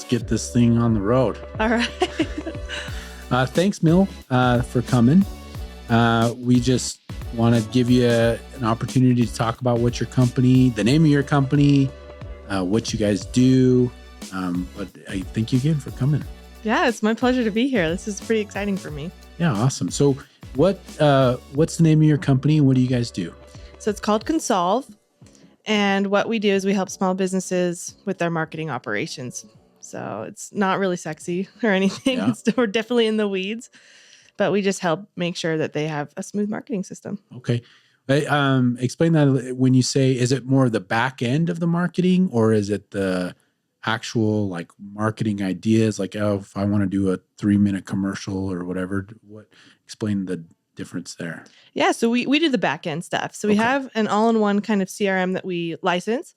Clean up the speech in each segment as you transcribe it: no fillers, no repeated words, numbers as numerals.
get this thing on the road. All right. Thanks, Mill, for coming. We just want to give you an opportunity to talk about what your company, the name of your company, what you guys do. But I thank you again for coming. Yeah, it's my pleasure to be here. This is pretty exciting for me. Yeah, awesome. So what's the name of your company and what do you guys do? So it's called Consolve. And what we do is we help small businesses with their marketing operations. So it's not really sexy or anything. Yeah. We're definitely in the weeds, but we just help make sure that they have a smooth marketing system. Okay. Explain that when you say, is it more the back end of the marketing or is it the actual like marketing ideas? Like, oh, if I want to do a 3-minute commercial or whatever, explain the difference there. Yeah. So we do the back end stuff. So we have an all-in-one kind of CRM that we license.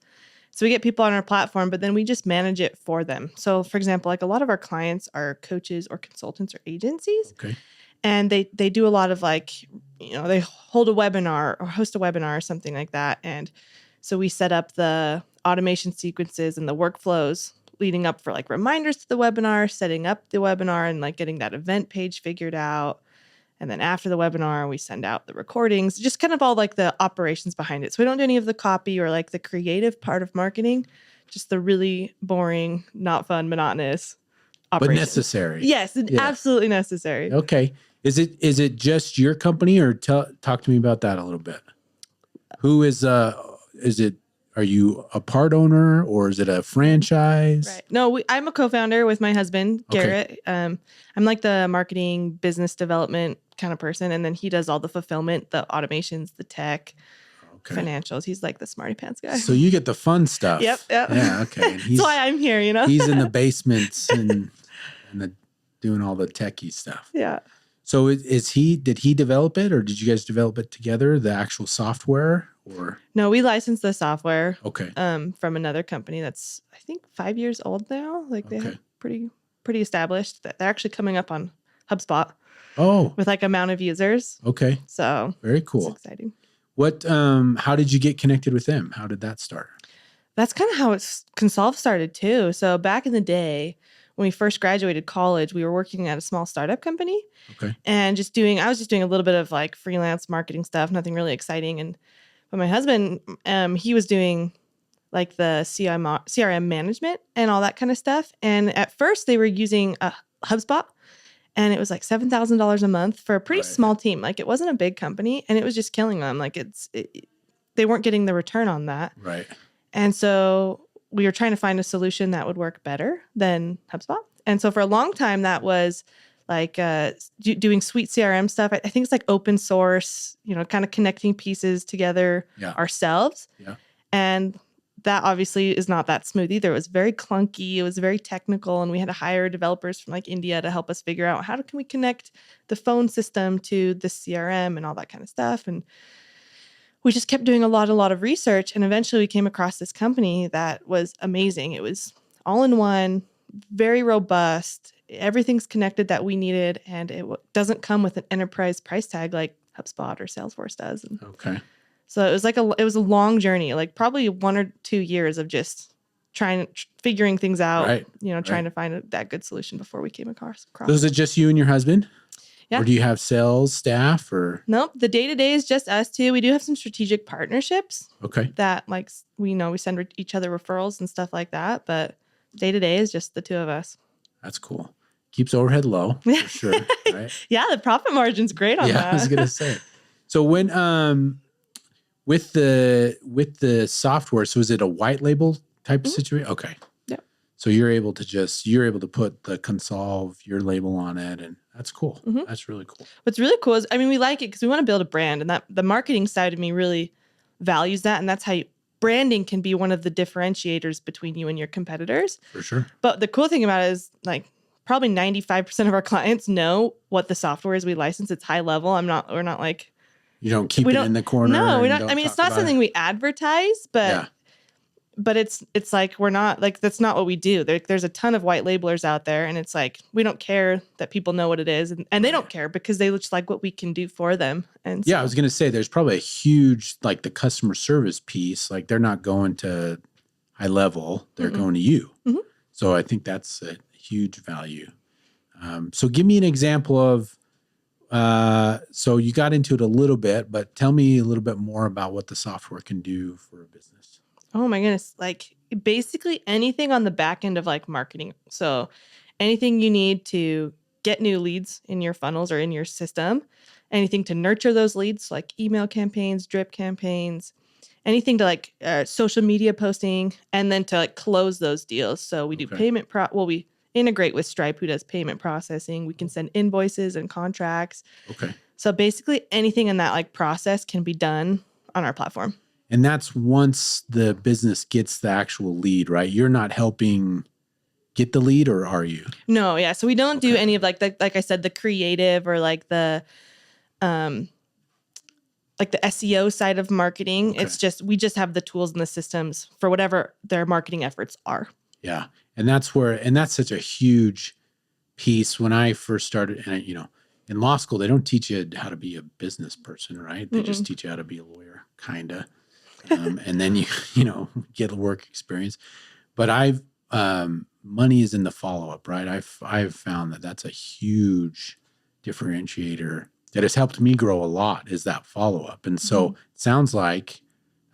So we get people on our platform, but then we just manage it for them. So for example, like a lot of our clients are coaches or consultants or agencies. Okay. And they do a lot of like, they hold a webinar or host a webinar or something like that. And so we set up the automation sequences and the workflows leading up for like reminders to the webinar, setting up the webinar and like getting that event page figured out. And then after the webinar, we send out the recordings, just kind of all like the operations behind it. So we don't do any of the copy or like the creative part of marketing, just the really boring, not fun, monotonous operations. But necessary. Yes, absolutely necessary. Okay. Is it just your company or talk to me about that a little bit? Who is it? Are you a part owner or is it a franchise? Right. No, I'm a co-founder with my husband, Garrett. I'm like the marketing, business development kind of person. And then he does all the fulfillment, the automations, the tech, financials. He's like the smarty pants guy. So you get the fun stuff. Yep. Yeah. Okay. And that's why I'm here, He's in the basements and doing all the techie stuff. Yeah. So did he develop it or did you guys develop it together, the actual software or? No, we licensed the software from another company that's, I think, 5 years old now. Like they have pretty established that they're actually coming up on HubSpot. Oh. With like amount of users. Okay. So very cool. It's exciting. How did you get connected with them? How did that start? That's kind of how Consolve started too. So back in the day, when we first graduated college, we were working at a small startup company. Okay. And I was just doing a little bit of like freelance marketing stuff, nothing really exciting. But my husband, he was doing like the CRM management and all that kind of stuff. And at first they were using HubSpot and it was like $7,000 a month for a pretty small team. Like it wasn't a big company and it was just killing them. Like they weren't getting the return on that. Right. And so we were trying to find a solution that would work better than HubSpot. And so for a long time, that was like doing sweet CRM stuff. I think it's like open source, kind of connecting pieces together ourselves. Yeah. And that obviously is not that smooth either. It was very clunky. It was very technical. And we had to hire developers from like India to help us figure out how can we connect the phone system to the CRM and all that kind of stuff. And we just kept doing a lot of research. And eventually we came across this company that was amazing. It was all in one, very robust. Everything's connected that we needed. And it doesn't come with an enterprise price tag like HubSpot or Salesforce does. Okay. So it was a long journey, like probably 1 or 2 years of just figuring things out, trying to find that good solution before we came across. So is it just you and your husband? Yeah. Or do you have sales staff or? Nope. The day-to-day is just us two. We do have some strategic partnerships. Okay. That like, we send each other referrals and stuff like that. But day-to-day is just the two of us. That's cool. Keeps overhead low for sure. Right? Yeah. The profit margin's great on that. Yeah, I was going to say. So when, with the software, so is it a white label type of situation? Okay. Yeah. So you're able to put the Consolve, your label on it, and that's cool. Mm-hmm. That's really cool. What's really cool is, we like it because we want to build a brand, and that the marketing side of me really values that, and that's how branding can be one of the differentiators between you and your competitors. For sure. But the cool thing about it is like probably 95% of our clients know what the software is we license. It's high level. We're not like. You don't keep it in the corner. No, we're not. It's not something we advertise, but it's like we're not like that's not what we do. There's a ton of white labelers out there, and it's like we don't care that people know what it is, and they don't care because they just like what we can do for them. And I was gonna say there's probably a huge like the customer service piece. Like they're not going to high level; they're going to you. Mm-hmm. So I think that's a huge value. So give me an example of, so you got into it a little bit, but tell me a little bit more about what the software can do for a business. Oh my goodness. Like basically anything on the back end of like marketing. So anything you need to get new leads in your funnels or in your system, anything to nurture those leads, like email campaigns, drip campaigns, anything to like social media posting, and then to like close those deals. So we do payment we integrate with Stripe, who does payment processing. We can send invoices and contracts. Okay. So basically anything in that like process can be done on our platform. And that's once the business gets the actual lead, right? You're not helping get the lead, or are you? No, yeah. So we don't do any of like I said, the creative or like the SEO side of marketing. It's just, we just have the tools and the systems for whatever their marketing efforts are. Yeah. And that's such a huge piece. When I first started, and in law school, they don't teach you how to be a business person, right? They just teach you how to be a lawyer, kind of. And then you get work experience. But money is in the follow-up, right? I've found that that's a huge differentiator that has helped me grow a lot, is that follow-up. And so it sounds like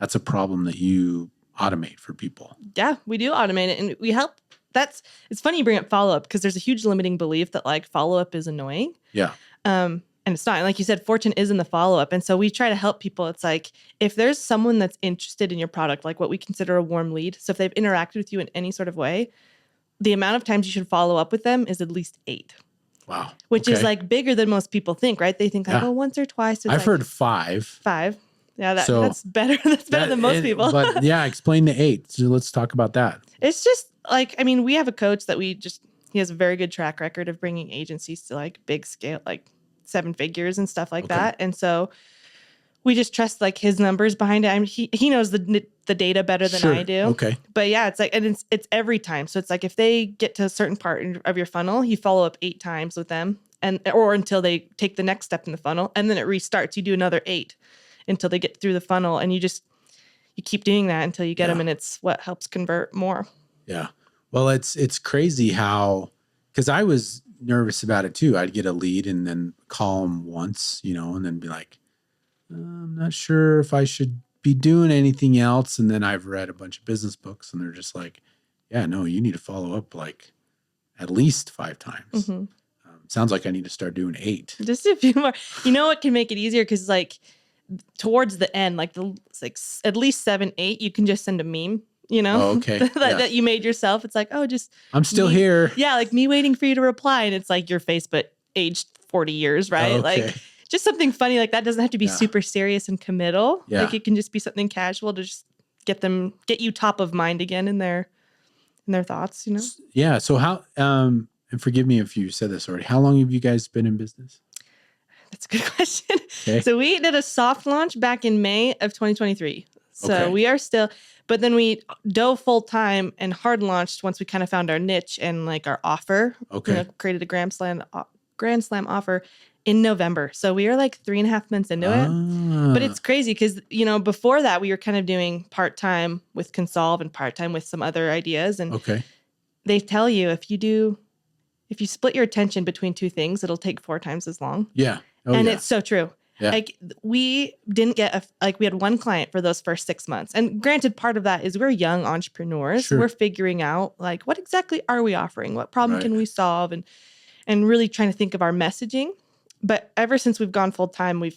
that's a problem that you automate for people. Yeah, we do automate it, and we help. It's funny you bring up follow-up, because there's a huge limiting belief that like follow-up is annoying. Yeah. And it's not. Like you said, fortune is in the follow-up. And so we try to help people. It's like, if there's someone that's interested in your product, like what we consider a warm lead. So if they've interacted with you in any sort of way, the amount of times you should follow up with them is at least 8. Wow. Which is like bigger than most people think, right? They think like, once or twice. I've heard 5. 5. Yeah, that's better. That's better than most people. But yeah, explain the 8. So let's talk about that. It's just like, I mean, we have a coach that he has a very good track record of bringing agencies to like big scale, like 7 figures and stuff like that. And so we just trust like his numbers behind it. I mean, he knows the data better than I do. Okay. But yeah, it's like, and it's every time. So it's like, if they get to a certain part of your funnel, you follow up 8 times with them, or until they take the next step in the funnel, and then it restarts. You do another 8 until they get through the funnel, and you keep doing that until you get them, and it's what helps convert more. Yeah. Well, it's crazy how, because I was nervous about it too. I'd get a lead and then call them once, and then be like, I'm not sure if I should be doing anything else. And then I've read a bunch of business books, and they're just like, yeah, no, you need to follow up like at least 5 times. Sounds like I need to start doing 8. Just a few more. You know what can make it easier? Because like towards the end, like at least 7, 8, you can just send a meme. That you made yourself. It's like, I'm still here. Yeah, like me waiting for you to reply, and it's like your face, but aged 40 years, right? Like just something funny like that. Doesn't have to be super serious and committal. Yeah. Like it can just be something casual to just get you top of mind again in their thoughts. Yeah. So how? And forgive me if you said this already. How long have you guys been in business? That's a good question. Okay. So we did a soft launch back in May of 2023. So we are still. But then we dove full time and hard launched once we kind of found our niche and like our offer. Created a Grand Slam offer in November. So we are like 3.5 months into it. But it's crazy because, before that we were kind of doing part-time with Consolve and part-time with some other ideas. And they tell you if you split your attention between 2 things, it'll take 4 times as long. Yeah. It's so true. Yeah. Like we didn't get we had 1 client for those first 6 months. And granted, part of that is we're young entrepreneurs. Sure. We're figuring out like, what exactly are we offering? What problem can we solve? And really trying to think of our messaging. But ever since we've gone full time, we're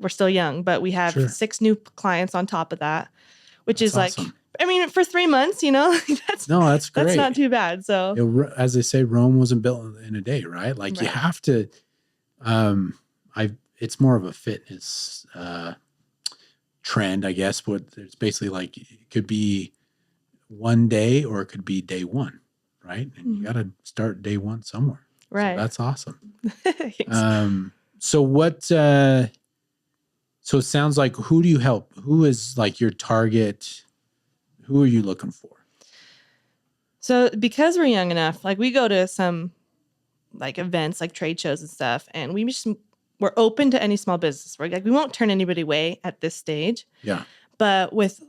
still young, but we have 6 new clients on top of that, which is awesome. For 3 months, that's great. That's not too bad. So as they say, Rome wasn't built in a day, right? Like you have to, it's more of a fitness trend, I guess. But it's basically like it could be one day or it could be day 1, right? And you got to start day 1 somewhere. Right. So that's awesome. So what? So it sounds like, who do you help? Who is like your target? Who are you looking for? So because we're young enough, like we go to some like events, like trade shows and stuff, and we're open to any small business. We won't turn anybody away at this stage. Yeah. But with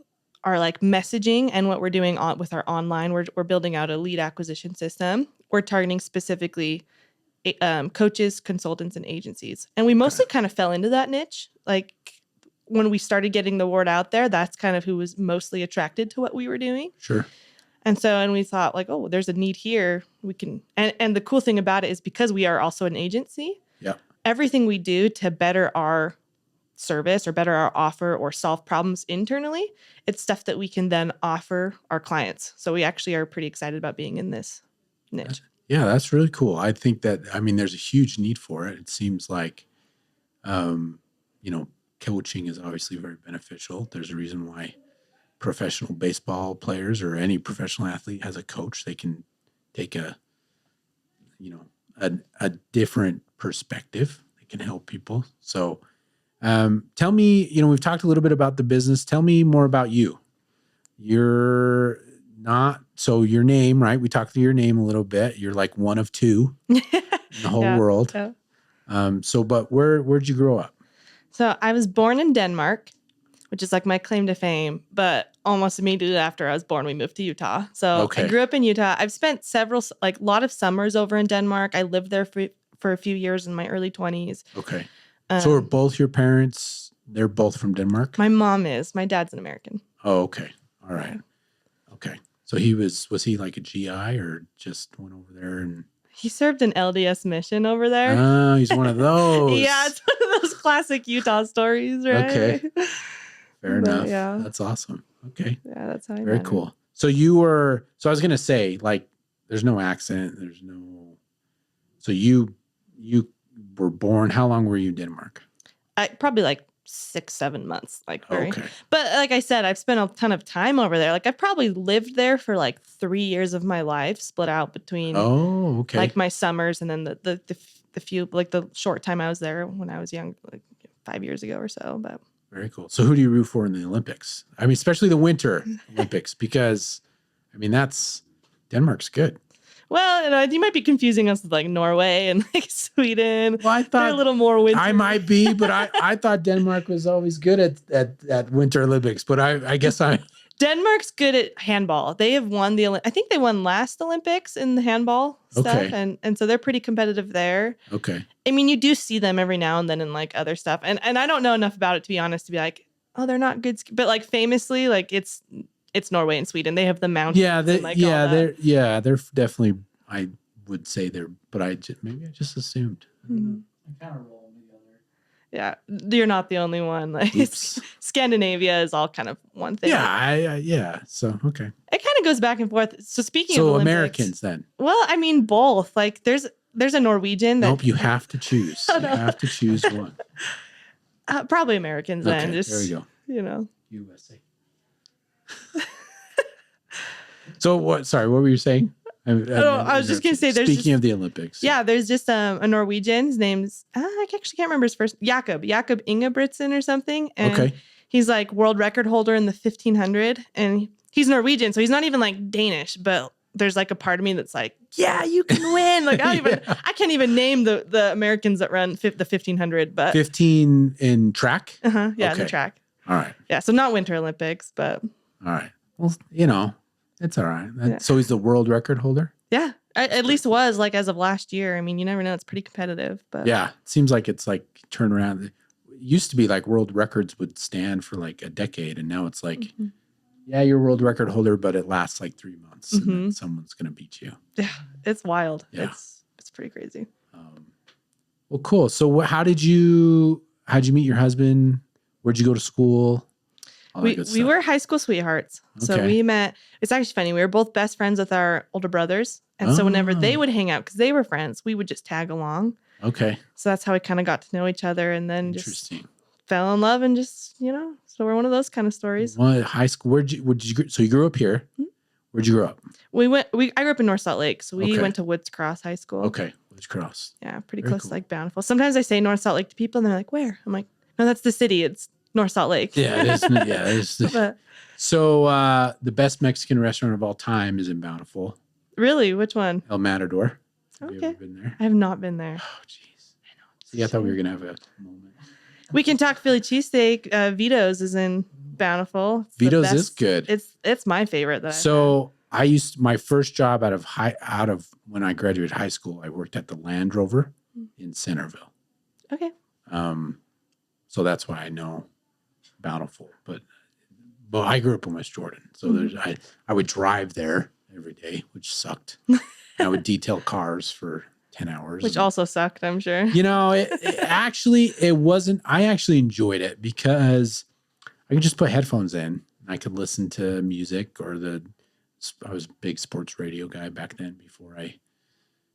our like messaging and what we're doing with our online. We're building out a lead acquisition system. We're targeting specifically coaches, consultants, and agencies. And we mostly kind of fell into that niche. Like when we started getting the word out there, that's kind of who was mostly attracted to what we were doing. Sure. And we thought like, oh, there's a need here. We can, and the cool thing about it is because we are also an agency, everything we do to better our service or better our offer or solve problems internally, it's stuff that we can then offer our clients. So we actually are pretty excited about being in this niche. Yeah, that's really cool. I think that, I mean, there's a huge need for it. It seems like, coaching is obviously very beneficial. There's a reason why professional baseball players or any professional athlete has a coach. They can take a different perspective. They can help people. So tell me, we've talked a little bit about the business. Tell me more about you. Your name, right? We talked through your name a little bit. You're like one of two in the whole world. Yeah. But where'd you grow up? So I was born in Denmark, which is like my claim to fame, but almost immediately after I was born, we moved to Utah. So I grew up in Utah. I've spent a lot of summers over in Denmark. I lived there for a few years in my early 20s. Okay. So are both your parents, they're both from Denmark? My mom is. My dad's an American. Oh, okay. All right. Okay. So was he like a GI or just went over there and... He served an LDS mission over there. Oh, he's one of those. Yeah, it's one of those classic Utah stories, right? Okay. Fair enough. Yeah. That's awesome. Okay. Yeah, that's how I Very cool. So I was going to say, like, there's no accent. So you were born, how long were you in Denmark? Probably like 6-7 months. But like I said, I've spent a ton of time over there. Like I've probably lived there for like 3 years of my life, split out between like my summers and then the few, like the short time I was there when I was young, like 5 years ago or so. But very cool. So who do you root for in the Olympics? I mean, especially the Winter Olympics, because I mean, Denmark's good. Well, you might be confusing us with like Norway and like Sweden. Well, I thought they're a little more winter. I might be, but I thought Denmark was always good at Winter Olympics. But I guess Denmark's good at handball. They have won I think they won last Olympics in the handball stuff, and so they're pretty competitive there. Okay. I mean, you do see them every now and then in like other stuff, and I don't know enough about it to be honest to be like, oh, they're not good, but like famously, like it's Norway and Sweden. They have the mountains. Yeah, they're definitely. I would say but maybe I just assumed. Mm-hmm. I kind of roll them together. Yeah, you're not the only one. Like Scandinavia is all kind of one thing. Yeah, So okay. It kind of goes back and forth. So speaking of Olympics, Americans then. Well, I mean both. Like there's a Norwegian. Nope, you have to choose. You have to choose one. Probably Americans then. Just there we go. USA. So what? Sorry, what were you saying? I was just gonna say. Speaking of the Olympics, there's just a Norwegian. His name's I actually can't remember his first. Jakob Ingebrigtsen or something. And he's like world record holder in the 1500, and he's Norwegian, so he's not even like Danish. But there's like a part of me that's like, yeah, you can win. Like I can't even name the Americans that run the 1500. But 15 in track. In the track. All right. Yeah, so not Winter Olympics, but all right. Well, it's all right. So he's the world record holder? Yeah. At least was like as of last year. I mean, you never know. It's pretty competitive. But yeah, it seems like it's like turn around. It used to be like world records would stand for like a decade. And now it's like, you're a world record holder, but it lasts like 3 months and then someone's going to beat you. Yeah, it's wild. Yeah. It's pretty crazy. Well, cool. So how'd you meet your husband? Where'd you go to school? We were high school sweethearts. So we met. It's actually funny. We were both best friends with our older brothers. And so whenever they would hang out, because they were friends, we would just tag along. Okay. So that's how we kind of got to know each other and then just fell in love and just, so we're one of those kind of stories. Well, high school, so you grew up here. Mm-hmm. Where'd you grow up? I grew up in North Salt Lake. So we went to Woods Cross High School. Okay. Woods Cross. Yeah. Pretty close to like Bountiful. Sometimes I say North Salt Lake to people and they're like, where? I'm like, no, that's the city. It's North Salt Lake. Yeah, it is. Yeah, it is. So the best Mexican restaurant of all time is in Bountiful. Really? Which one? El Matador. Have you ever been there? I have not been there. Oh, jeez. I know. See, I thought we were going to have a moment. We can talk Philly cheesesteak. Vito's is in Bountiful. It's the Vito's best. is good. It's my favorite. So my first job out of when I graduated high school, I worked at the Land Rover in Centerville. Okay. So that's why I know Bountiful. But I grew up in West Jordan, so I would drive there every day, which sucked. I would detail cars for 10 hours. Which also sucked, I'm sure. It wasn't. I actually enjoyed it because I could just put headphones in and I could listen to music I was a big sports radio guy back then before I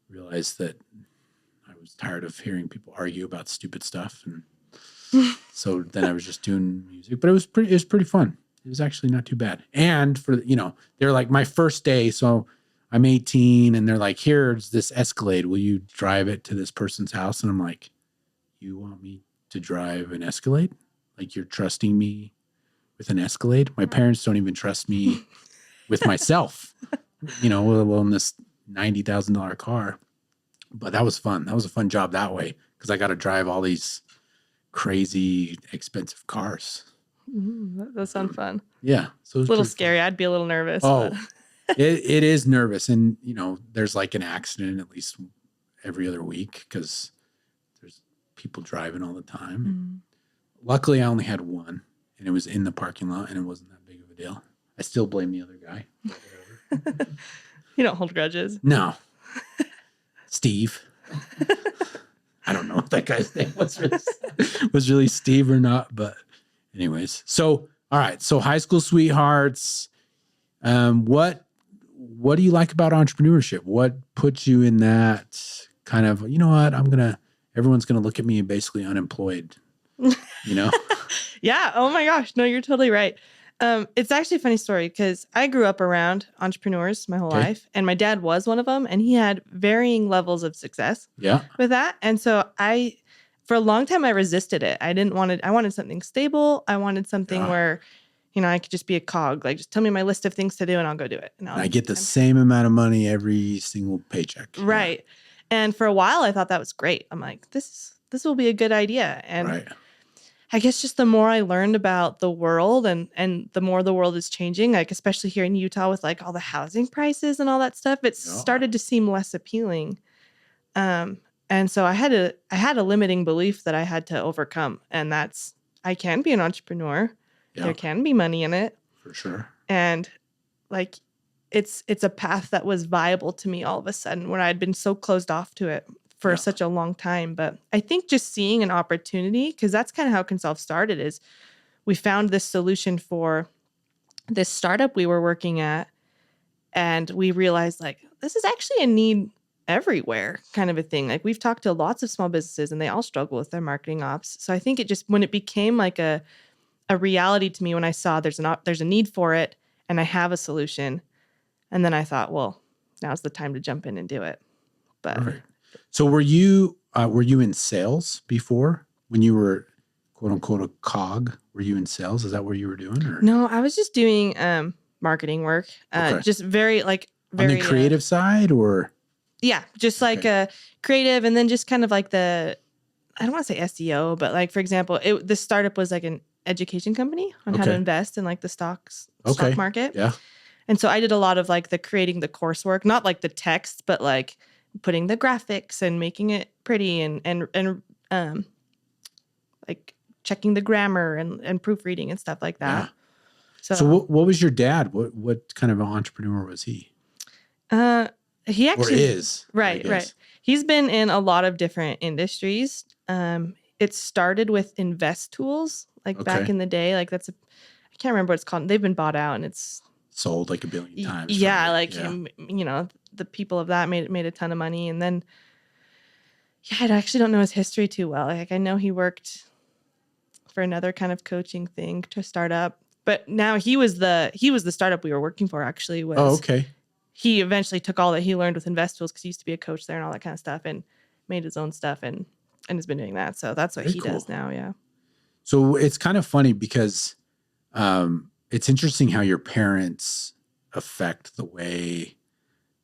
realized that I was tired of hearing people argue about stupid stuff. And so then I was just doing music, but it was pretty fun. It was actually not too bad. And they're like my first day. So I'm 18 and they're like, here's this Escalade. Will you drive it to this person's house? And I'm like, you want me to drive an Escalade? Like you're trusting me with an Escalade? My parents don't even trust me with myself, let alone this $90,000 car. But that was fun. That was a fun job that way because I got to drive all these crazy expensive cars. That sounds fun. Yeah. So it's a little scary. I'd be a little nervous. Oh, it is nervous. And, there's like an accident at least every other week because there's people driving all the time. Luckily, I only had one and it was in the parking lot and it wasn't that big of a deal. I still blame the other guy. You don't hold grudges. No. Steve. I don't know if that guy's name was really Steve or not, but anyways. So, all right. So high school sweethearts. What do you like about entrepreneurship? What puts you in that kind of, everyone's going to look at me basically unemployed, Yeah. Oh my gosh. No, you're totally right. It's actually a funny story because I grew up around entrepreneurs my whole life, and my dad was one of them, and he had varying levels of success with that. And so for a long time, I resisted it. I wanted something stable. I wanted something where, I could just be a cog, like just tell me my list of things to do and I'll go do it. And I get the same amount of money every single paycheck. Right. Yeah. And for a while, I thought that was great. I'm like, this will be a good idea. And I guess just the more I learned about the world and the more the world is changing, like especially here in Utah with like all the housing prices and all that stuff, it started to seem less appealing. And so I had a limiting belief that I had to overcome, and that's I can be an entrepreneur. Yeah. There can be money in it. For sure. And like it's a path that was viable to me all of a sudden when I'd been so closed off to it for such a long time. But I think just seeing an opportunity, because that's kind of how Consolve started, is we found this solution for this startup we were working at. And we realized like, this is actually a need everywhere kind of a thing. Like we've talked to lots of small businesses and they all struggle with their marketing ops. So I think when it became like a reality to me when I saw there's a need for it and I have a solution. And then I thought, well, now's the time to jump in and do it. But Perfect. So were you in sales before when you were quote unquote a cog? Were you in sales? Is that what you were doing? Or? No, I was just doing marketing work. Just very on the creative side, or just like creative, and then just kind of like I don't want to say SEO, but like for example, this startup was like an education company on how to invest in like the stock market. Yeah. And so I did a lot of like the creating the coursework, not like the text, but like putting the graphics and making it pretty and like checking the grammar and proofreading and stuff like that. Yeah. So what was your dad? What kind of an entrepreneur was he? He actually is. Right. He's been in a lot of different industries. It started with Invest Tools, like back in the day. Like I can't remember what it's called. They've been bought out and it's sold like a billion times. Yeah, right? The people of that made a ton of money. And then, I actually don't know his history too well. Like I know he worked for another kind of coaching thing to start up, but now he was the startup we were working for actually. He eventually took all that he learned with Invest Tools because he used to be a coach there and all that kind of stuff and made his own stuff and has been doing that. So that's what he does now. Yeah. So it's kind of funny because it's interesting how your parents affect the way,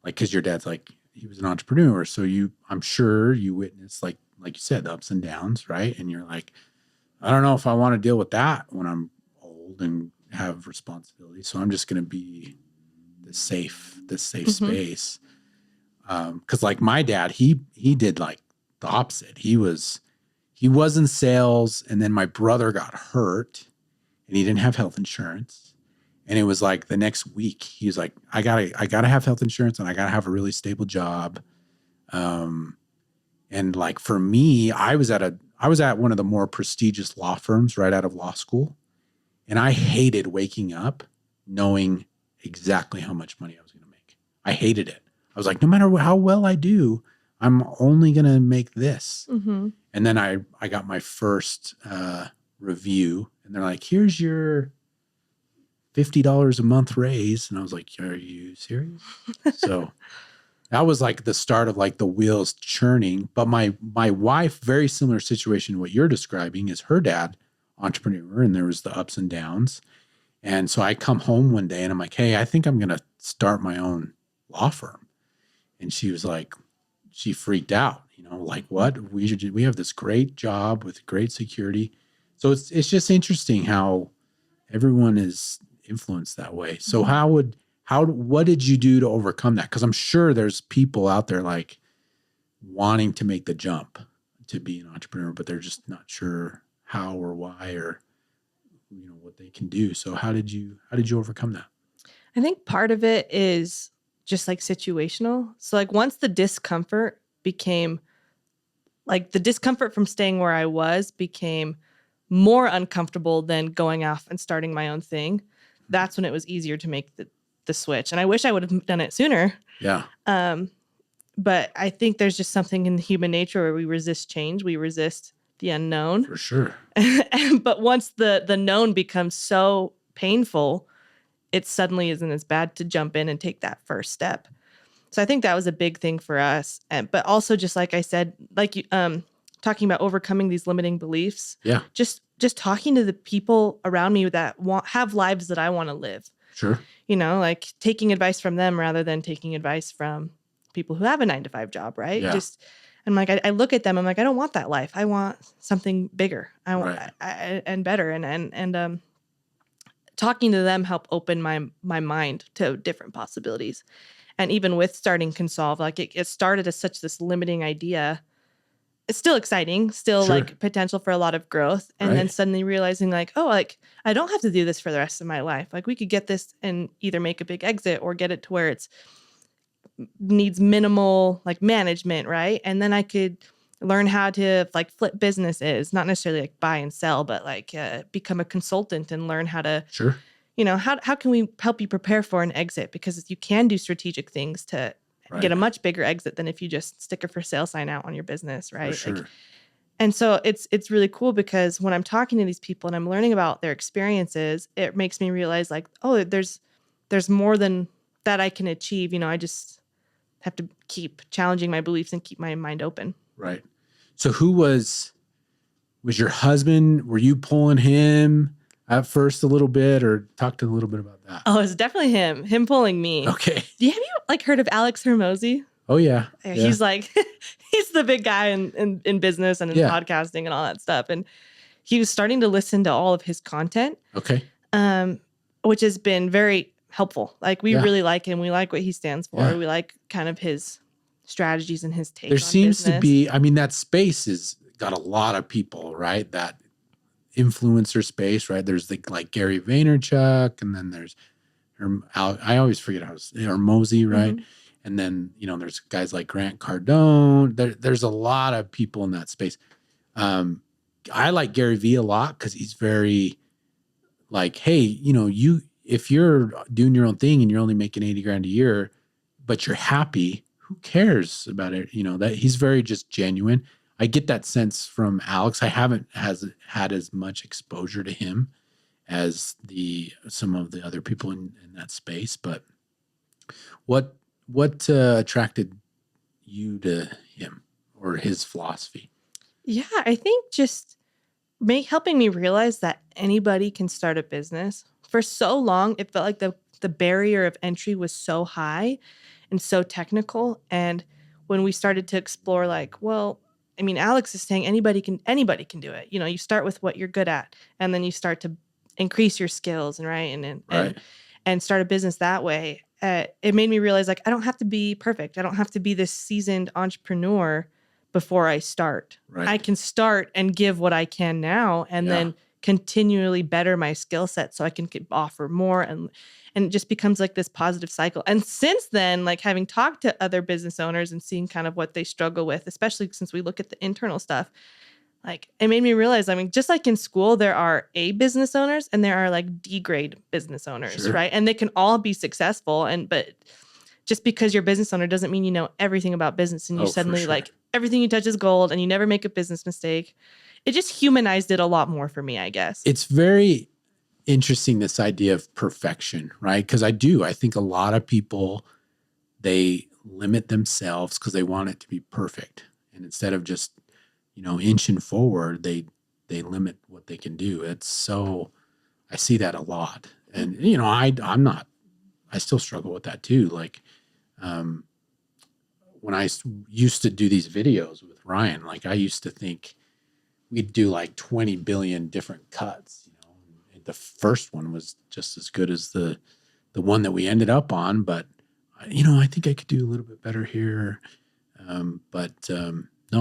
like, because your dad's like, he was an entrepreneur. So I'm sure you witnessed, like you said, the ups and downs, right? And you're like, I don't know if I want to deal with that when I'm old and have responsibility. So I'm just going to be this safe space. Cause like my dad, he did like the opposite. He was in sales, and then my brother got hurt and he didn't have health insurance. And it was like the next week he was like, I gotta have health insurance and I gotta have a really stable job. And like for me, I was at one of the more prestigious law firms right out of law school. And I hated waking up knowing exactly how much money I was going to make. I hated it. I was like, no matter how well I do, I'm only going to make this. Mm-hmm. And then I got my first review, and they're like, here's your $50 a month raise. And I was like, are you serious? So that was like the start of like the wheels churning. But my wife, very similar situation to what you're describing, is her dad, entrepreneur, and there was the ups and downs. And so I come home one day and I'm like, hey, I think I'm going to start my own law firm. And she was like, she freaked out, like what? We have this great job with great security. So it's just interesting how everyone is influenced that way. So what did you do to overcome that? Because I'm sure there's people out there like wanting to make the jump to be an entrepreneur, but they're just not sure how or why or what they can do. So how did you overcome that? I think part of it is just like situational. So like once the discomfort became like the discomfort from staying where I was became more uncomfortable than going off and starting my own thing, that's when it was easier to make the switch. And I wish I would have done it sooner. Yeah. But I think there's just something in human nature where we resist change. We resist the unknown. For sure. But once the known becomes so painful, it suddenly isn't as bad to jump in and take that first step. So I think that was a big thing for us. But also just like I said, like you, talking about overcoming these limiting beliefs. Yeah. Just talking to the people around me that have lives that I want to live. Sure. Like taking advice from them rather than taking advice from people who have a 9-to-5 job, right? Yeah. And like I look at them, I'm like, I don't want that life. I want something bigger. I want and better. And talking to them helped open my mind to different possibilities. And even with starting Consolve, like it started as such this limiting idea. It's still exciting, still like potential for a lot of growth. And then suddenly realizing like, oh, like I don't have to do this for the rest of my life. Like we could get this and either make a big exit or get it to where it's needs minimal like management, right? And then I could learn how to like flip businesses, not necessarily like buy and sell, but like become a consultant and learn how to, how can we help you prepare for an exit? Because you can do strategic things to get a much bigger exit than if you just stick a for sale sign out on your business, right? For sure. Like, and so it's really cool because when I'm talking to these people and I'm learning about their experiences, it makes me realize like, oh, there's more than that I can achieve. I just have to keep challenging my beliefs and keep my mind open. Right. So who was your husband? Were you pulling him at first a little bit, or talk to a little bit about that? Oh, it's definitely him pulling me. Okay. Have you like heard of Alex Hormozy? Oh yeah. He's like, he's the big guy in business and in podcasting and all that stuff. And he was starting to listen to all of his content. Okay. Which has been very helpful. Like we really like him. We like what he stands for. Yeah. We like kind of his strategies and his take on business. There seems to be, that space has got a lot of people, right? That influencer space, right? There's like Gary Vaynerchuk, and then there's I always forget how it's Hormozy, right? Mm-hmm. And then, there's guys like Grant Cardone. There's a lot of people in that space. I like Gary V a lot because he's very like, hey, if you're doing your own thing and you're only making $80,000 a year, but you're happy, who cares about it? That he's very just genuine. I get that sense from Alex. I haven't had as much exposure to him as some of the other people in that space. But what attracted you to him or his philosophy? Yeah, I think just helping me realize that anybody can start a business. For so long, it felt like the barrier of entry was so high and so technical. And when we started to explore like, well, Alex is saying anybody can do it. You start with what you're good at, and then you start to increase your skills and right and Right. and start a business that way. It made me realize like I don't have to be perfect. I don't have to be this seasoned entrepreneur before I start. Right. I can start and give what I can now and then continually better my skill set so I can offer more and it just becomes like this positive cycle. And since then, like having talked to other business owners and seeing kind of what they struggle with, especially since we look at the internal stuff, like it made me realize, I mean, just like in school, there are A business owners and there are like D grade business owners, Sure. right? And they can all be successful. But just because you're a business owner doesn't mean you know everything about business and you suddenly like everything you touch is gold and you never make a business mistake. It just humanized it a lot more for me, I guess. It's very interesting, this idea of perfection, right? Because I think a lot of people, they limit themselves because they want it to be perfect. And instead of just, inching forward, they limit what they can do. I see that a lot. And, I still struggle with that too. Like, when I used to do these videos with Ryan, like I used to think we'd do like 20 billion different cuts. The first one was just as good as the one that we ended up on, but I think I could do a little bit better here. No,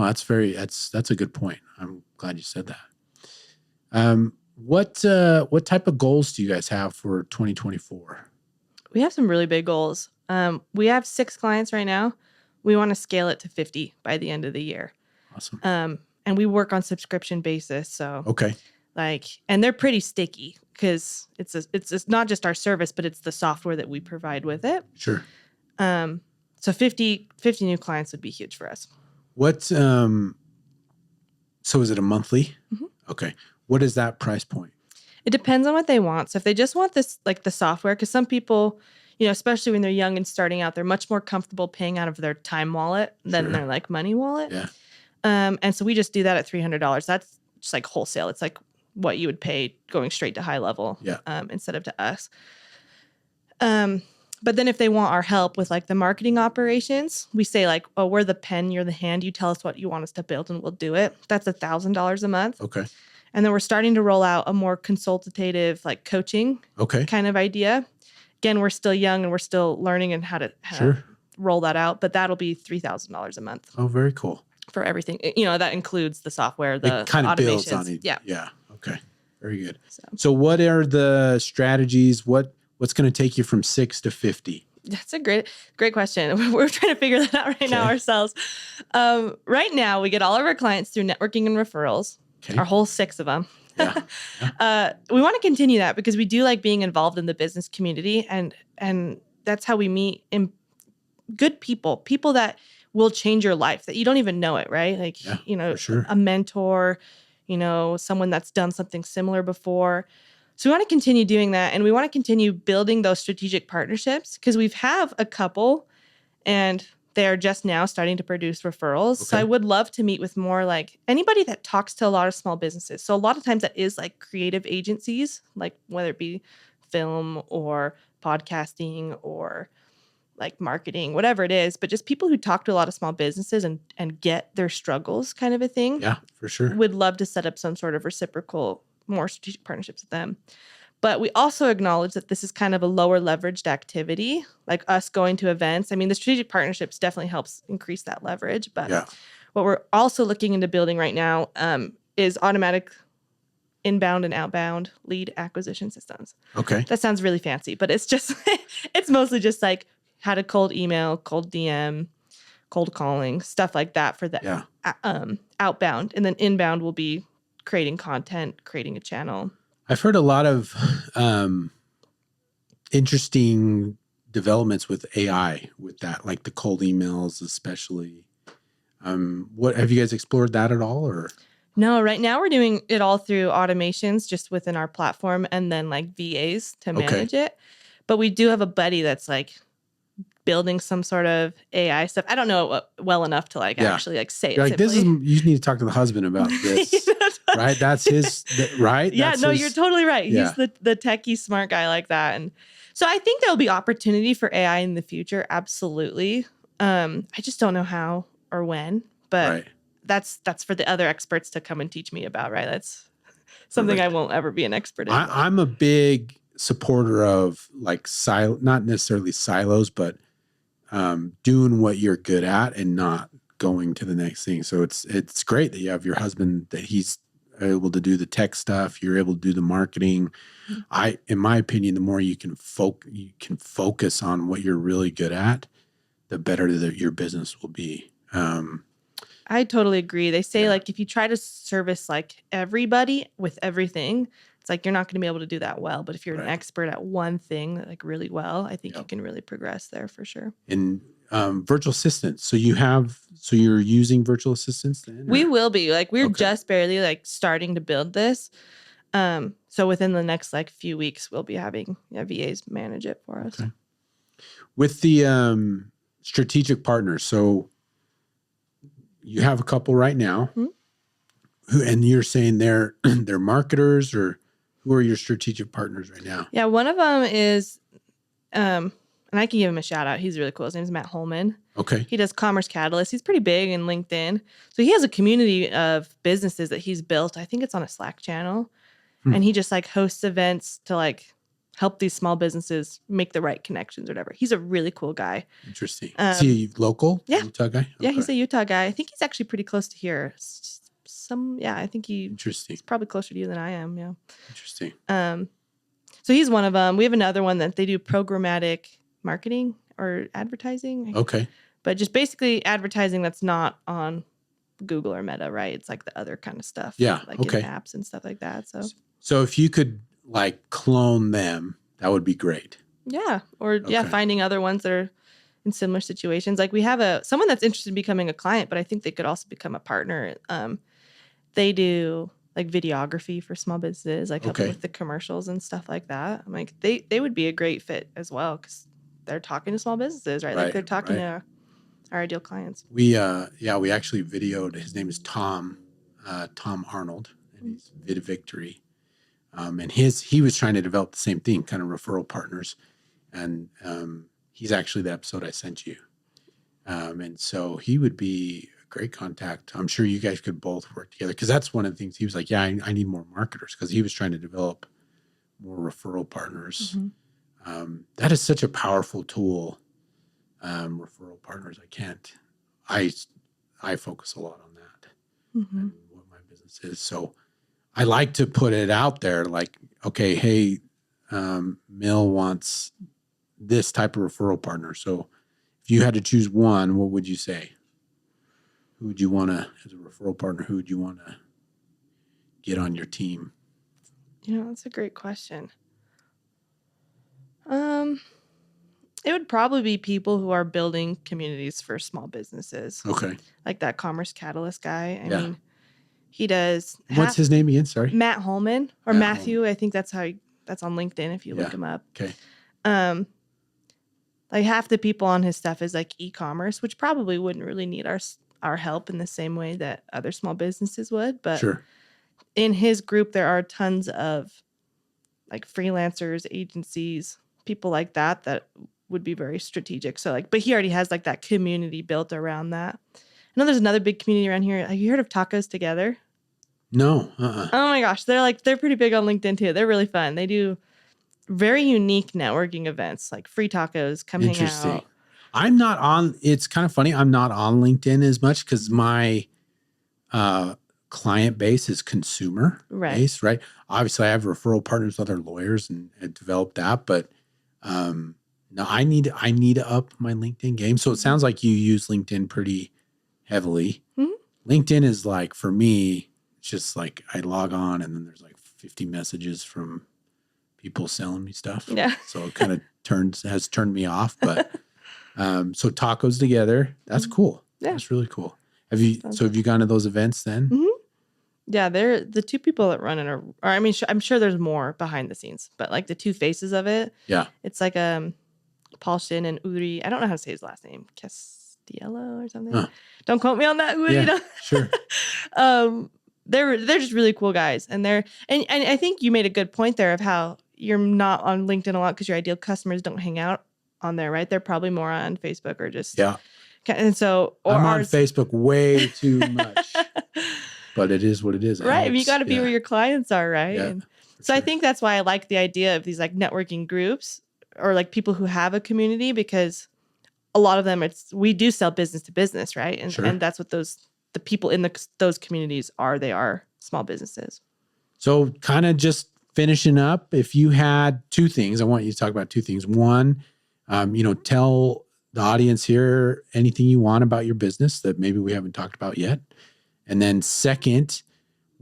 that's a good point. I'm glad you said that. What type of goals do you guys have for 2024? We have some really big goals. We have 6 clients right now. We want to scale it to 50 by the end of the year. Awesome. And we work on subscription basis. So okay. And they're pretty sticky because it's not just our service, but it's the software that we provide with it. Sure. So 50 new clients would be huge for us. What, so is it a monthly? Mm-hmm. Okay. What is that price point? It depends on what they want. So if they just want this, like the software, because some people, especially when they're young and starting out, they're much more comfortable paying out of their time wallet than their like money wallet. Yeah. And so we just do that at $300. That's just like wholesale. It's like what you would pay going straight to high level instead of to us. But then if they want our help with like the marketing operations, we say like, oh, we're the pen, you're the hand. You tell us what you want us to build and we'll do it. That's $1,000 a month. Okay. And then we're starting to roll out a more consultative, like coaching kind of idea. Again, we're still young and we're still learning and how to roll that out. But that'll be $3,000 a month. Oh, very cool. For everything. That includes the software, the it kind of automations. Builds on it. Yeah. Yeah. Okay. Very good. So what are the strategies? What's going to take you from 6 to 50? That's a great question. We're trying to figure that out right now ourselves. Right now, we get all of our clients through networking and referrals. Okay. Our whole 6 of them. Yeah. We want to continue that because we do like being involved in the business community, and that's how we meet good people that will change your life that you don't even know it, right? Like, for sure. A mentor, someone that's done something similar before. So we want to continue doing that. And we want to continue building those strategic partnerships because we've have a couple and they are just now starting to produce referrals. Okay. So I would love to meet with more like anybody that talks to a lot of small businesses. So a lot of times that is like creative agencies, like whether it be film or podcasting or like marketing, whatever it is, but just people who talk to a lot of small businesses and get their struggles kind of a thing. Yeah, for sure. Would love to set up some sort of reciprocal, more strategic partnerships with them. But we also acknowledge that this is kind of a lower leveraged activity, like us going to events. I mean, the strategic partnerships definitely helps increase that leverage. But what we're also looking into building right now is automatic inbound and outbound lead acquisition systems. Okay. That sounds really fancy, but it's just, it's mostly just like how to cold email, cold DM, cold calling, stuff like that for the outbound. And then inbound will be creating content, creating a channel. I've heard a lot of interesting developments with AI with that, like the cold emails, especially. What have you guys explored that at all, or? No, right now we're doing it all through automations just within our platform and then like VAs to manage it. But we do have a buddy that's like building some sort of AI stuff. I don't know it well enough to like actually like say You're it. Like, this is, you need to talk to the husband about this, right? That's his, right? Yeah, That's you're totally right. He's the techie smart guy like that. And so I think there'll be opportunity for AI in the future. Absolutely. I just don't know how or when, but that's for the other experts to come and teach me about, right? something I Perfect. won't ever be an expert in. I'm a big supporter of like not necessarily silos, but doing what you're good at and not going to the next thing. So it's great that you have your husband, that he's able to do the tech stuff. You're able to do the marketing. In my opinion, the more you can focus on what you're really good at, the better that your business will be. I totally agree. They say like if you try to service like everybody with everything, it's like you're not going to be able to do that well. But if you're an expert at one thing like really well, I think you can really progress there for sure. And virtual assistants. So you're using virtual assistants then? We will be like, we're just barely like starting to build this. So within the next like few weeks, we'll be having VAs manage it for us. Okay. With the strategic partners. So you have a couple right now and you're saying they're marketers, or who are your strategic partners right now? Yeah. One of them is, and I can give him a shout out. He's really cool. His name is Matt Holman. Okay. He does Commerce Catalyst. He's pretty big in LinkedIn. So he has a community of businesses that he's built. I think it's on a Slack channel. And he just like hosts events to like help these small businesses make the right connections or whatever. He's a really cool guy. Interesting. Is he local? Yeah. Utah guy? Yeah, he's a Utah guy. I think he's actually pretty close to here. I think Interesting. He's probably closer to you than I am. Yeah. Interesting. So he's one of them. We have another one that they do programmatic marketing or advertising. Okay. But just basically advertising that's not on Google or Meta, right? It's like the other kind of stuff. Yeah. Like okay. in apps and stuff like that. So if you could like clone them, that would be great. Yeah. Or finding other ones that are in similar situations. Like we have someone that's interested in becoming a client, but I think they could also become a partner. They do like videography for small businesses, like helping with the commercials and stuff like that. I'm like, they would be a great fit as well because they're talking to small businesses, right? Like they're talking to our ideal clients. We actually videoed. His name is Tom Arnold, and he's VidVictory. And he was trying to develop the same thing, kind of referral partners, and he's actually the episode I sent you. And so he would be a great contact. I'm sure you guys could both work together, because that's one of the things he was like, yeah, I need more marketers, because he was trying to develop more referral partners. That is such a powerful tool. Referral partners. I focus a lot on that and what my business is. So I like to put it out there like, okay, hey, Mill wants this type of referral partner. So if you had to choose one, what would you say? Who would you want to, as a referral partner, who would you want to get on your team? That's a great question. It would probably be people who are building communities for small businesses. Okay. Like that Commerce Catalyst guy. I mean, he does. What's his name again? Sorry. Matt Holman or Matthew. Holman. I think that's that's on LinkedIn if you look him up. Okay. Like half the people on his stuff is like e-commerce, which probably wouldn't really need our help in the same way that other small businesses would. But in his group, there are tons of like freelancers, agencies, people like that would be very strategic. So like, but he already has like that community built around that. I know there's another big community around here. Have you heard of Tacos Together? No. Oh my gosh. They're pretty big on LinkedIn too. They're really fun. They do very unique networking events, like free tacos, come hang out. I'm not on, it's kind of funny. I'm not on LinkedIn as much because my client base is consumer base, right? Obviously I have referral partners with other lawyers and developed that, but no, I need to up my LinkedIn game. So it sounds like you use LinkedIn pretty heavily. LinkedIn is like, for me, it's just like I log on and then there's like 50 messages from people selling me stuff. Yeah. So it kind of has turned me off. But so Tacos Together, that's cool. Yeah. That's really cool. Have you gone to those events then? Yeah, they're the two people that run it or I mean, I'm sure there's more behind the scenes, but like the two faces of it. Yeah. It's like Paul Shin and Uri. I don't know how to say his last name. Castiello or something. Don't quote me on that. Yeah, sure. They're just really cool guys, and I think you made a good point there of how you're not on LinkedIn a lot because your ideal customers don't hang out on there, right? They're probably more on Facebook or just and so I'm on Facebook way too much. but it is what it is. It Right. helps. You got to be where your clients are, right? Yeah, And for so I sure. think that's why I like the idea of these like networking groups or like people who have a community, because a lot of them we do sell business to business, right? Sure. And that's what the people in those communities are. They are small businesses. So kind of just finishing up, if you had two things, I want you to talk about two things. One, tell the audience here anything you want about your business that maybe we haven't talked about yet. And then second,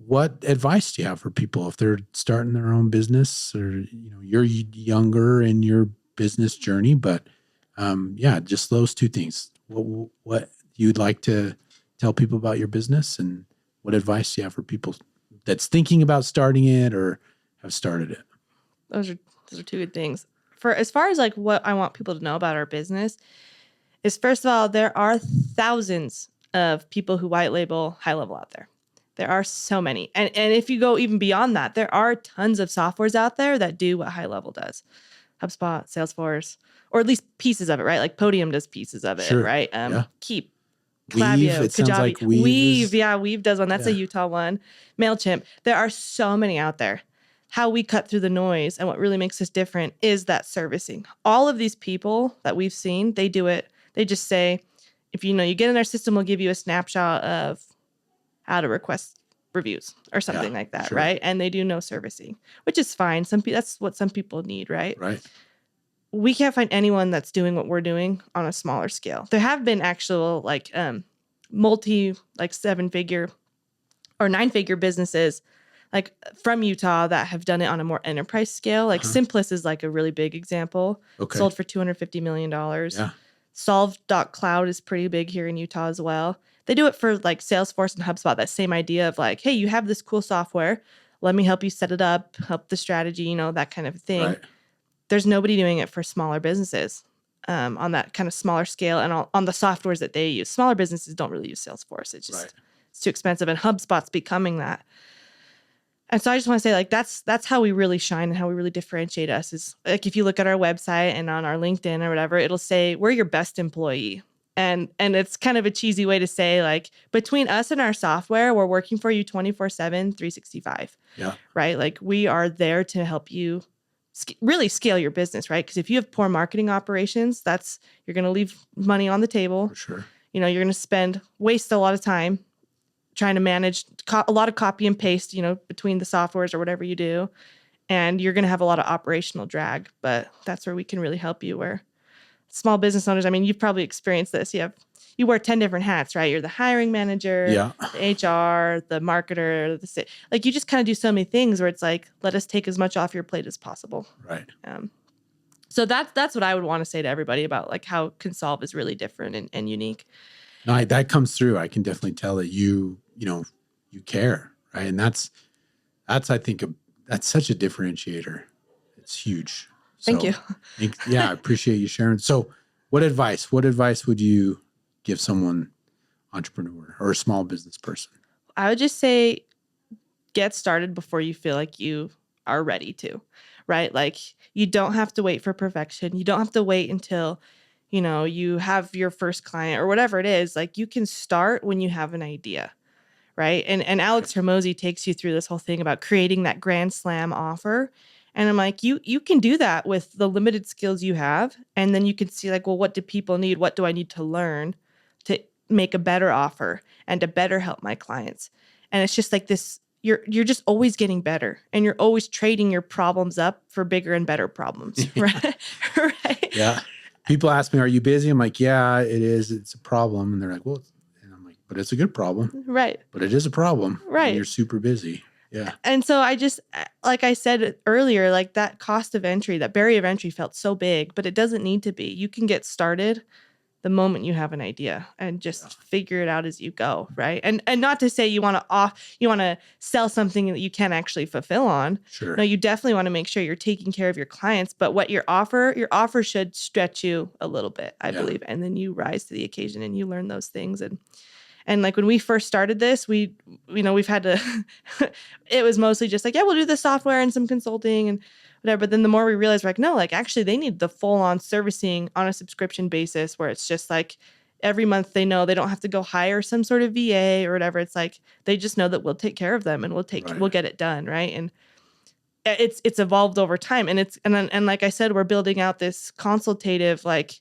what advice do you have for people if they're starting their own business, or, you're younger in your business journey, but just those two things. What you'd like to tell people about your business, and what advice do you have for people that's thinking about starting it or have started it? Those are two good things. For as far as like what I want people to know about our business is, first of all, there are thousands of people who white label high level out there. There are so many. And if you go even beyond that, there are tons of softwares out there that do what high level does. HubSpot, Salesforce, or at least pieces of it, right? Like Podium does pieces of it, Sure. right? Yeah. Keep, Weave, Klaviyo, it sounds Kajabi, like Weave. Weave does one. That's a Utah one. MailChimp. There are so many out there. How we cut through the noise and what really makes us different is that servicing. All of these people that we've seen, they do it. They just say, if you get in our system, we'll give you a snapshot of how to request reviews or something like that, sure. right? And they do no servicing, which is fine. That's what some people need, right? Right. We can't find anyone that's doing what we're doing on a smaller scale. There have been actual multi 7-figure or 9-figure businesses like from Utah that have done it on a more enterprise scale. Like Simplist is like a really big example. Okay. Sold for $250 million. Yeah. Solve.cloud is pretty big here in Utah as well. They do it for like Salesforce and HubSpot. That same idea of like, hey, you have this cool software. Let me help you set it up, help the strategy, that kind of thing. Right. There's nobody doing it for smaller businesses on that kind of smaller scale and on the softwares that they use. Smaller businesses don't really use Salesforce. It's just it's too expensive, and HubSpot's becoming that. And so I just want to say, like, that's how we really shine and how we really differentiate us is like, if you look at our website and on our LinkedIn or whatever, it'll say we're your best employee. And it's kind of a cheesy way to say, like, between us and our software, we're working for you 24/7, 365. Yeah. Right. Like, we are there to help you really scale your business. Right. Because if you have poor marketing operations, you're going to leave money on the table. For sure. You're going to waste a lot of time trying to manage a lot of copy and paste, between the softwares or whatever you do. And you're going to have a lot of operational drag, but that's where we can really help you. Where small business owners, I mean, you've probably experienced this. You wear 10 different hats, right? You're the hiring manager, the HR, the marketer, you just kind of do so many things where it's like, let us take as much off your plate as possible. Right. So that's what I would want to say to everybody about like how Consolve is really different and unique. No, that comes through. I can definitely tell that you care, right? And that's I think that's such a differentiator. It's huge. Thank you. I appreciate you sharing. So what advice would you give someone, entrepreneur or a small business person? I would just say, get started before you feel like you are ready to, right? Like, you don't have to wait for perfection. You don't have to wait until, you have your first client or whatever it is. Like, you can start when you have an idea, right? And Alex Hermosi takes you through this whole thing about creating that grand slam offer. And I'm like, you can do that with the limited skills you have. And then you can see like, well, what do people need? What do I need to learn to make a better offer and to better help my clients? And it's just like this, you're just always getting better, and you're always trading your problems up for bigger and better problems. Right. Right. Yeah. People ask me, are you busy? I'm like, yeah, it is. It's a problem. And they're like, well, and I'm like, but it's a good problem. Right. But it is a problem. Right. When you're super busy. Yeah. And so I just, like I said earlier, like that cost of entry, that barrier of entry felt so big, but it doesn't need to be. You can get started the moment you have an idea and just figure it out as you go, right? And not to say you want to sell something that you can't actually fulfill on. Sure. No, you definitely want to make sure you're taking care of your clients, but what your offer should stretch you a little bit, I believe. And then you rise to the occasion and you learn those things. And like when we first started this, we've had to, it was mostly just like, yeah, we'll do the software and some consulting and whatever. But then the more we realized, we're like, no, like actually they need the full on servicing on a subscription basis where it's just like, every month they know they don't have to go hire some sort of VA or whatever. It's like they just know that we'll take care of them and we'll get it done, right? And it's evolved over time, and like I said, we're building out this consultative, like,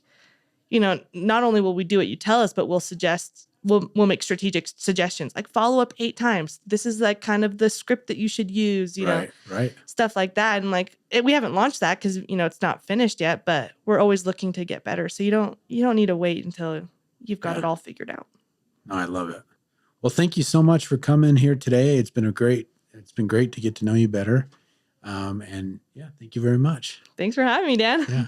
not only will we do what you tell us, but we'll make strategic suggestions, like follow up 8 times. This is like kind of the script that you should use, right. Stuff like that. And like we haven't launched that because it's not finished yet, but we're always looking to get better. So you don't need to wait until you've got it all figured out. No, I love it. Well, thank you so much for coming here today. It's been great to get to know you better. And yeah, thank you very much. Thanks for having me, Dan. Yeah.